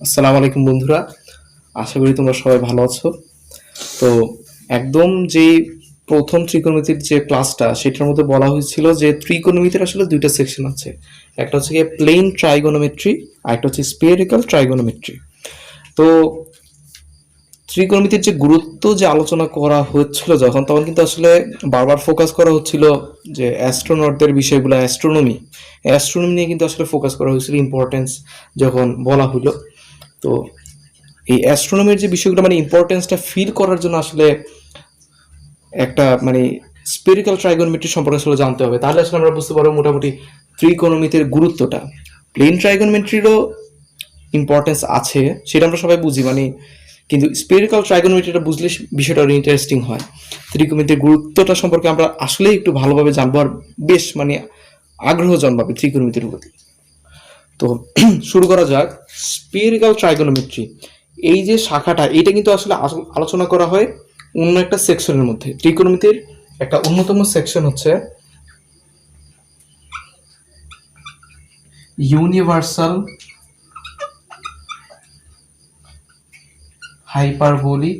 আসসালামু আলাইকুম বন্ধুরা, আশা করি তোমরা সবাই ভালো আছো। তো একদম যে প্রথম ত্রিকোণমিতির যে ক্লাসটা সেটার মধ্যে বলা হয়েছিল যে ত্রিকোণমিতির আসলে দুইটা সেকশন আছে। একটা হচ্ছে গিয়ে প্লেন ট্রাইগোনোমেট্রি আর একটা হচ্ছে স্পিয়ারিক্যাল ট্রাইগোনোমেট্রি। তো ত্রিকোণমিতির যে গুরুত্ব যে আলোচনা করা হচ্ছিল যখন, তখন কিন্তু আসলে বারবার ফোকাস করা হচ্ছিল যে অ্যাস্ট্রোনটদের বিষয়গুলো, অ্যাস্ট্রোনমি নিয়ে কিন্তু আসলে ফোকাস করা হয়েছিল, ইম্পর্টেন্স যখন বলা হলো। তো এই অ্যাস্ট্রোনমির যে বিষয়গুলো মানে ইম্পর্টেন্সটা ফিল করার জন্য আসলে একটা মানে স্পেরিক্যাল ট্রাইগোনোমেট্রি সম্পর্কে আসলে জানতে হবে, তাহলে আসলে আমরা বুঝতে পারবো মোটামুটি ত্রিকোণমিতির গুরুত্বটা। প্লেন ট্রাইগোনোমেট্রিরও ইম্পর্টেন্স আছে, সেটা আমরা সবাই বুঝি, মানে কিন্তু স্পেরিক্যাল ট্রাইগোনোমেট্রিটা বুঝলে বিষয়টা আরো ইন্টারেস্টিং হয়। ত্রিকোণমিতির গুরুত্বটা সম্পর্কে আমরা আসলে একটু ভালোভাবে জানবো, আর বেশ মানে আগ্রহ জন্মাবে ত্রিকোণমিতির প্রতি। তো শুরু করা যাক। স্পিরিক্যাল ট্রাইগোনোমেট্রি, এই যে শাখাটা, এটা কিন্তু আসলে আলোচনা করা হয় অন্য একটা সেকশনের মধ্যে। ত্রিকোণমিতির একটা অন্যতম সেকশন হচ্ছে ইউনিভার্সাল হাইপারবোলিক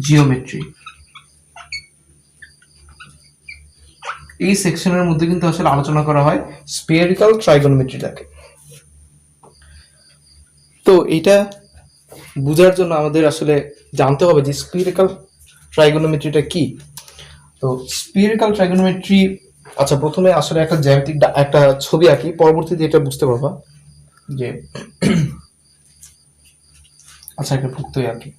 জিওমেট্রি। এই সেকশনের মধ্যে কিন্তু আসলে আলোচনা করা হয় স্পিয়ারিক্যাল ট্রাইগোনোমেট্রিটাকে। তো এটা বোঝার জন্য আমাদের আসলে জানতে হবে যে স্পিয়ারিক্যাল ট্রাইগোনোমেট্রিটা কি। তো স্পিয়ারিক্যাল ট্রাইগোনোমেট্রি, আচ্ছা প্রথমে আসলে একটা জ্যামিতিক একটা ছবি আঁকি, পরবর্তীতে এটা বুঝতে পারবা যে আচ্ছা একটা প্রত্যয় আঁকি।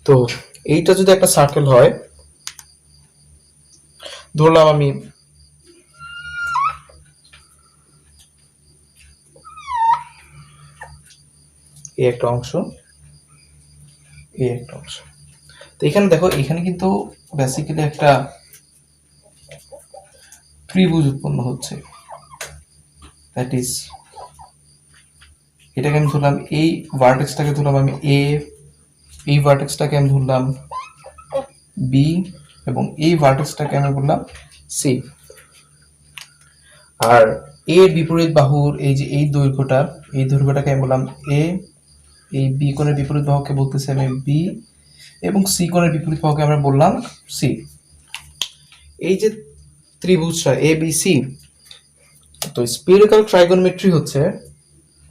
তো এইটা যদি একটা সার্কেল হয়, ধরলাম আমি এই একটা অংশ, এই একটা অংশ। তো এখানে দেখো, এখানে কিন্তু বেসিক্যালি একটা ত্রিভুজ উৎপন্ন হচ্ছে। দ্যাট ইজ, এটাকে আমি ধরলাম, এই ভার্টেক্সটাকে ধরলাম আমি এ, এই ভার্টেক্সটাকে আমি ধরলাম বি, এবং এই ভার্টেক্সটাকে আমি বললাম সি। আর এর বিপরীত বাহুর এই যে এই দৈর্ঘ্যটা, এই দৈর্ঘ্যটাকে আমি বললাম এ, এই বি কোণের বিপরীত বাহুকে বলতেছি আমি বি, এবং সি কোণের বিপরীত বাহুকে আমরা বললাম সি। এই যে ত্রিভুজটা এ বি সি, তো স্পিরিক্যাল ট্রাইগোনোমেট্রি হচ্ছে,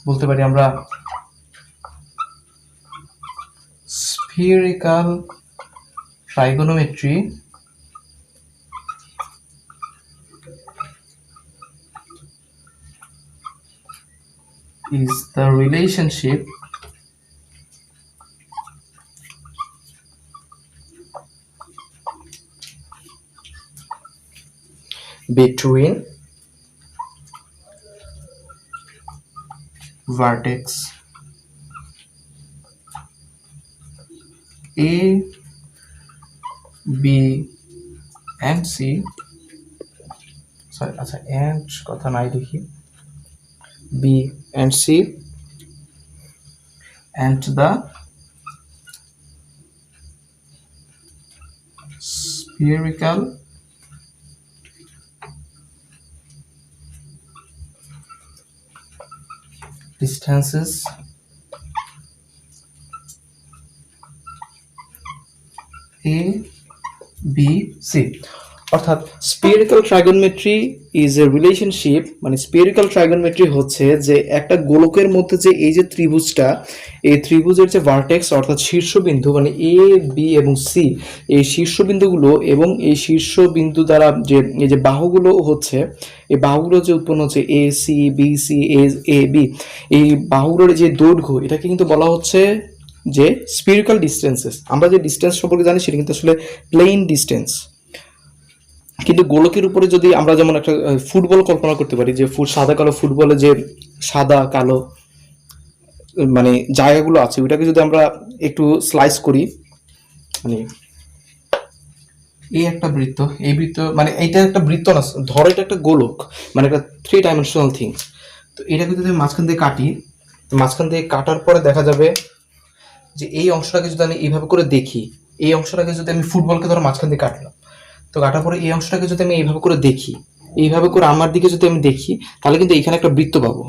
বলতে পারি আমরা spherical trigonometry is the relationship between vertex A, B and C, sorry আচ্ছা and কথা নাই দেখি, B and C and the spherical distances A, B, C। অর্থাৎ স্পিয়ারিক্যাল ট্রাইগোনোমেট্রি ইজ এ রিলেশনশিপ, মানে স্পিয়ারিক্যাল ট্রাইগোনোমেট্রি হচ্ছে যে একটা গোলকের মধ্যে যে এই যে ত্রিভুজটা, এই ত্রিভুজের যে ভার্টেক্স অর্থাৎ শীর্ষবিন্দু মানে এ, বি এবং সি, এই শীর্ষবিন্দুগুলো এবং এই শীর্ষবিন্দু দ্বারা যে এই যে বাহুগুলো হচ্ছে, এই বাহুগুলো যে উৎপন্ন হচ্ছে A C B C A B, এই বাহুগুলোর যে দৈর্ঘ্য, এটাকে কিন্তু বলা হচ্ছে যে স্পিরিক্যাল ডিস্টেন্সেস। আমরা যে ডিস্টেন্স সম্পর্কে জানি সেটা কিন্তু আসলে প্লেন ডিস্টেন্স। কিন্তু গোলকের উপরে যদি আমরা যেমন একটা ফুটবল কল্পনা করতে পারি, যে সাদা কালো ফুটবলে যে সাদা কালো মানে জায়গাগুলো আছে, ওইটাকে যদি আমরা একটু স্লাইস করি, মানে এই একটা বৃত্ত, এই বৃত্ত মানে এইটা একটা বৃত্ত না, ধরো এটা একটা গোলক, মানে একটা 3 ডাইমেনশনাল থিংস। তো এটাকে যদি মাঝখান দিয়ে কাটি, তো মাঝখান দিয়ে কাটার পরে দেখা যাবে যে এই অংশটাকে যদি আমি এইভাবে করে দেখি, এই অংশটাকে যদি আমি ফুটবলকে ধরো মাঝখান দিয়ে কাটলাম, তো কাটার পরে এই অংশটাকে যদি আমি এইভাবে করে দেখি, এইভাবে করে আমার দিকে যদি আমি দেখি, তাহলে কিন্তু এখানে একটা বৃত্ত পাবো।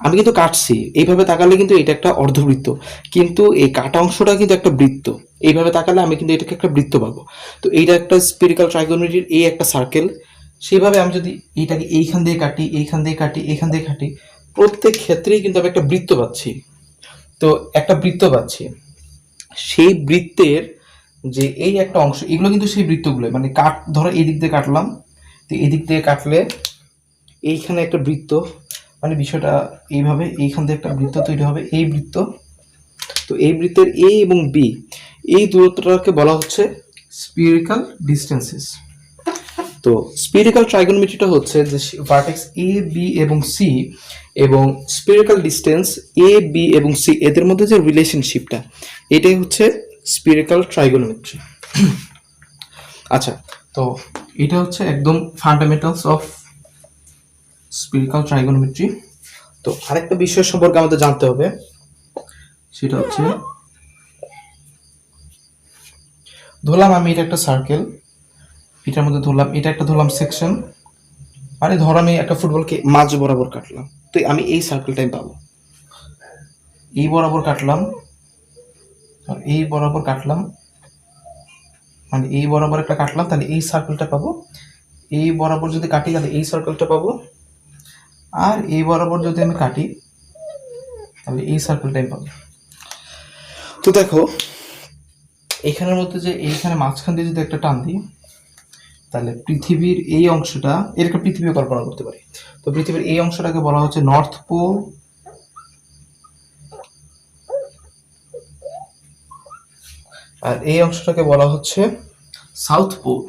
আমি কিন্তু কাটছি, এইভাবে তাকালে কিন্তু এটা একটা অর্ধবৃত্ত, কিন্তু এই কাটা অংশটা কিন্তু একটা বৃত্ত। এইভাবে তাকালে আমি কিন্তু এটাকে একটা বৃত্ত পাবো। তো এইটা একটা স্পিরিক্যাল ট্রাইগোনোমেট্রির এই একটা সার্কেল। সেইভাবে আমি যদি এইটাকে এইখান দিয়ে কাটি, এইখান দিয়ে কাটি, এইখান দিয়ে কাটি, প্রত্যেক ক্ষেত্রেই কিন্তু আমি একটা বৃত্ত পাচ্ছি। তো একটা বৃত্ত পাচ্ছি, সেই বৃত্তের যে এই একটা অংশ, এগুলো কিন্তু সেই বৃত্তগুলো, মানে ধরো এই দিক দিয়ে কাটলাম, তো এই দিক দিয়ে কাটলে এইখানে একটা বৃত্ত, মানে বিষয়টা এইভাবে, এইখান দিয়ে একটা বৃত্ত তৈরি হবে, এই বৃত্ত। তো এই বৃত্তের এ এবং বি, এই দূরত্বটাকে বলা হচ্ছে স্পিরিক্যাল ডিস্টেন্সেস। তো স্পিরিক্যাল ট্রাইগোনোমেট্রিটা হচ্ছে যে ভার্টেক্স এ বি এবং সি এবং স্পিরিক্যাল ডিস্টেন্স এ বি এবং সি, এদের মধ্যে যে রিলেশনশিপটা, এটাই হচ্ছে স্পিরিক্যাল ট্রাইগোনোমেট্রি। আচ্ছা, তো এটা হচ্ছে একদম ফান্ডামেন্টালস অফ স্পিরিক্যাল ট্রাইগোনোমেট্রি। তো আরেকটা বিষয় সম্পর্কে আমাদের জানতে হবে, সেটা হচ্ছে ধরলাম আমি এটা একটা সার্কেল, এটার মধ্যে ধরলাম এটা একটা ধরলাম সেকশন, মানে ধরো আমি একটা ফুটবলকে মাঝ বরাবর কাটলাম, তো আমি এই সার্কেলটাই পাবো। এই বরাবর কাটলাম, এই বরাবর কাটলাম, মানে এই বরাবর একটা কাটলাম, তাহলে এই সার্কেলটা পাবো। এই বরাবর যদি কাটি তাহলে এই সার্কেলটা পাবো, আর এই বরাবর যদি আমি কাটি তাহলে এই সার্কেলটাই পাবো। তো দেখো এখানের মধ্যে যে এইখানে মাঝখান দিয়ে যদি একটা টান দিই, তাহলে পৃথিবীর এই অংশটা, এর একটা পৃথিবী কল্পনা করতে পারি। তো পৃথিবীর এই অংশটাকে বলা হচ্ছে নর্থ পোল, আর এই অংশটাকে বলা হচ্ছে সাউথ পোল।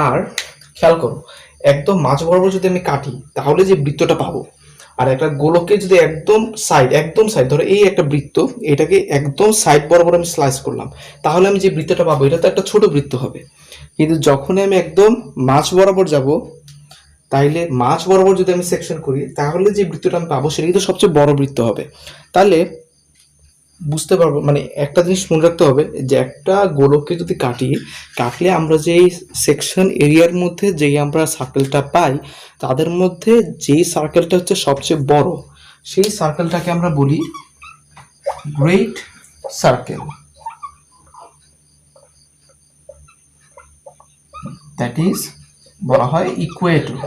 আর খেয়াল করো, একদম মাঝ বরাবর যদি আমি কাটি তাহলে যে বৃত্তটা পাবো, আর একটা গোলককে যদি একদম সাইড ধরো এই একটা বৃত্ত, এটাকে একদম সাইড বরাবর আমি স্লাইস করলাম, তাহলে আমি যে বৃত্তটা পাবো এটা তো একটা ছোট বৃত্ত হবে। কিন্তু যখনই আমি একদম মাঝ বরাবর যাব, তাইলে মাঝ বরাবর যদি আমি সেকশন করি, তাহলে যে বৃত্তটা আমি পাবো সেটা কিন্তু সবচেয়ে বড় বৃত্ত হবে। তাহলে বুঝতে পারবো, মানে একটা জিনিস মনে রাখতে হবে যে একটা গোলককে যদি কাটলে আমরা যে সেকশন এরিয়ার মধ্যে যেই আমরা সার্কেলটা পাই, তাদের মধ্যে যেই সার্কেলটা হচ্ছে সবচেয়ে বড়, সেই সার্কেলটাকে আমরা বলি গ্রেট সার্কেল, দ্যাট ইজ বলা হয় ইকুয়েটর।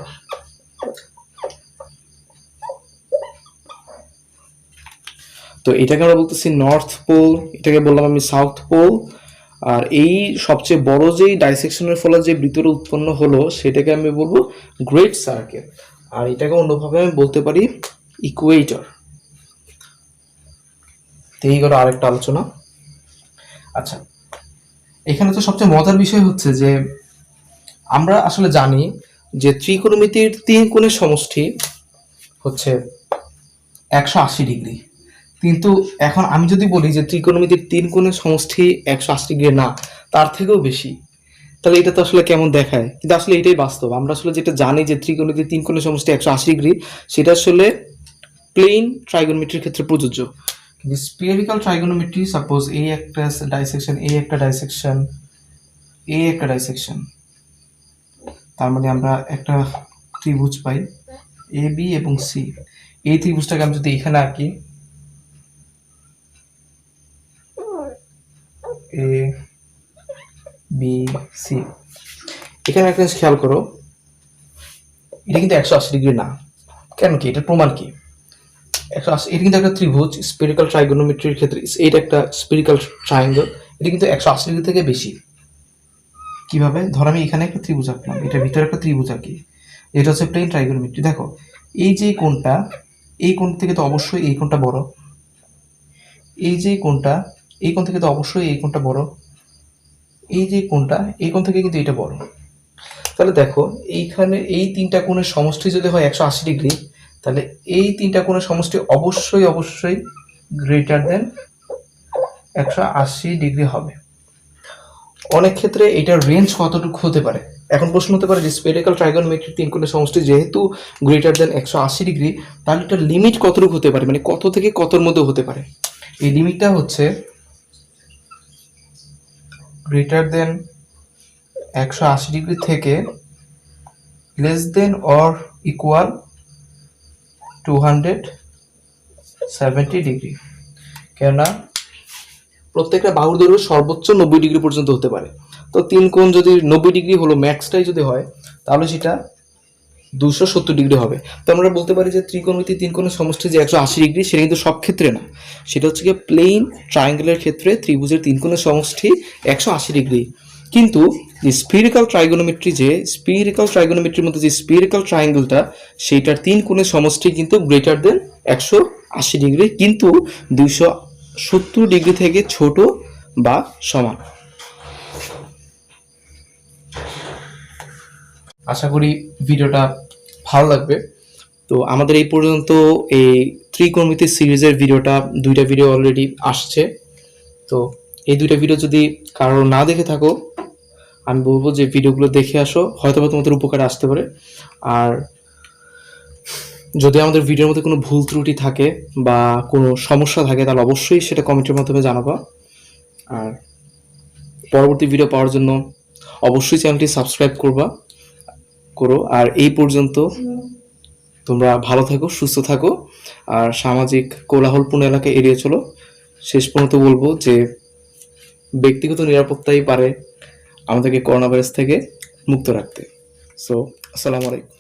তো এটাকে আমরা বলতেছি নর্থ পোল, এটাকে বললাম আমি সাউথ পোল। আর এই সবচেয়ে বড় যেই ডাইসেকশনের ফলে যে বৃত্তটা উৎপন্ন হলো সেটাকে আমি বলবো গ্রেট সার্কেল, আর এটাকে অন্যভাবে আমি বলতে পারি ইকুয়েটর। তো এই গেল আরেকটা আলোচনা। আচ্ছা, এখানে তো সবচেয়ে মজার বিষয় হচ্ছে যে আমরা আসলে জানি যে ত্রিকোণমিতির 3 কোণের সমষ্টি হচ্ছে 180 ডিগ্রি, কিন্তু এখন আমি যদি বলি যে ত্রিকোণমিতির 3 কোণের সমষ্টি 180 ডিগ্রি না, তার থেকেও বেশি, তাহলে এটা তো আসলে কেমন দেখায়? কিন্তু আসলে এটাই বাস্তব। আমরা আসলে যেটা জানি যে ত্রিকোণমিতির 3 কোণের সমষ্টি 180 ডিগ্রি, সেটা আসলে প্লেন ট্রাইগোনোমেট্রির ক্ষেত্রে প্রযোজ্য। কিন্তু স্পিয়ারিক্যাল ট্রাইগোনোমেট্রি, সাপোজ এই একটা ডাইসেকশন, এই একটা ডাইসেকশন, এই একটা ডাইসেকশন, তার মানে আমরা একটা ত্রিভুজ পাই এ বি এবং সি। এই ত্রিভুজটাকে আমি যদি এখানে আঁকি, এ বি সি, এখানে একটা জিনিস খেয়াল করো, এটা কিন্তু 180 ডিগ্রি না। কেন কি? এটার প্রমাণ কি? 180, এটা কিন্তু একটা ত্রিভুজ স্পিরিক্যাল ট্রাইগোনোমেট্রির ক্ষেত্রে, এটা একটা স্পিরিক্যাল ট্রায়াঙ্গেল, এটা কিন্তু 180 ডিগ্রি থেকে বেশি। কিভাবে? ধর আমি এখানে একটা ত্রিভুজ আঁকলাম, এটার ভিতরে একটা ত্রিভুজ আঁকি, এটা হচ্ছে প্লেন ট্রাইগোনোমেট্রি। দেখো এই যে কোণটা, এই কোণ থেকে তো অবশ্যই এই কোণটা বড়, এই যে কোণটা, এই কোণ থেকে তো অবশ্যই এই কোণটা বড়, এই যে কোণটা, এই কোণ থেকে কিন্তু এটা বড়। তাহলে দেখো এইখানে এই 3টা কোণের সমষ্টি যদি হয় 180 ডিগ্রি, তাহলে এই 3টা কোণের সমষ্টি অবশ্যই গ্রেটার দেন 180 ডিগ্রি হবে। অনেক ক্ষেত্রে এটার রেঞ্জ কতটুকু হতে পারে? এখন প্রশ্ন হতে পারে যে স্পেরিক্যাল ট্রাইগোনোমেট্রির তিন কোণের সমষ্টি যেহেতু গ্রেটার দেন 180 ডিগ্রি, তাহলে এটার লিমিট কতটুকু হতে পারে, মানে কত থেকে কতর মধ্যে হতে পারে? এই লিমিটটা হচ্ছে গ্রেটার দেন 180 ডিগ্রি থেকে less than or equal 270 degree. কেননা প্রত্যেকটা বাহুর দৈর্ঘ্য সর্বোচ্চ 90 ডিগ্রি পর্যন্ত হতে পারে। তো তিন কোণ যদি 90 ডিগ্রি হলো ম্যাক্সটাই যদি হয়, তাহলে সেটা 270 ডিগ্রি হবে। তো আমরা বলতে পারি যে ত্রিকোণমিতিক তিন কোণের সমষ্টি যে 180 ডিগ্রি, সেটা কিন্তু সব ক্ষেত্রে না। সেটা হচ্ছে কি প্লেন ট্রায়াঙ্গেলের ক্ষেত্রে ত্রিভুজের তিন কোণের সমষ্টি 180 ডিগ্রি। কিন্তু স্পিরিক্যাল ট্রাইগোনোমেট্রির মধ্যে যে স্পিরিক্যাল ট্রায়াঙ্গেলটা, সেইটার তিন কোণের সমষ্টি কিন্তু গ্রেটার দেন 180 ডিগ্রি, কিন্তু 270 ডিগ্রি থেকে ছোট বা সমান। আশা করি ভিডিওটা ভালো লাগবে। তো আমাদের এই পর্যন্ত এই ত্রিকোণমিতি সিরিজের দুইটা ভিডিও অলরেডি আসছে। তো এই দুইটা ভিডিও যদি কারো না দেখে থাকো, আমি বলবো যে ভিডিওগুলো দেখে আসো, হয়তো বা তোমাদের উপকারে আসতে পারে। আর যদি আমাদের ভিডিওর মধ্যে কোনো ভুল ত্রুটি থাকে বা কোনো সমস্যা থাকে, তাহলে অবশ্যই সেটা কমেন্টের মাধ্যমে জানাবা। আর পরবর্তী ভিডিও পাওয়ার জন্য অবশ্যই চ্যানেলটি সাবস্ক্রাইব করো। আর এই পর্যন্ত তোমরা ভালো থাকো, সুস্থ থাকো, আর সামাজিক কোলাহলপূর্ণ এলাকায় এড়িয়ে চলো। শেষ পর্যন্ত বলবো যে ব্যক্তিগত নিরাপত্তাই পারে আমাদেরকে করোনা ভাইরাস থেকে মুক্ত রাখতে। সো আসসালামু আলাইকুম।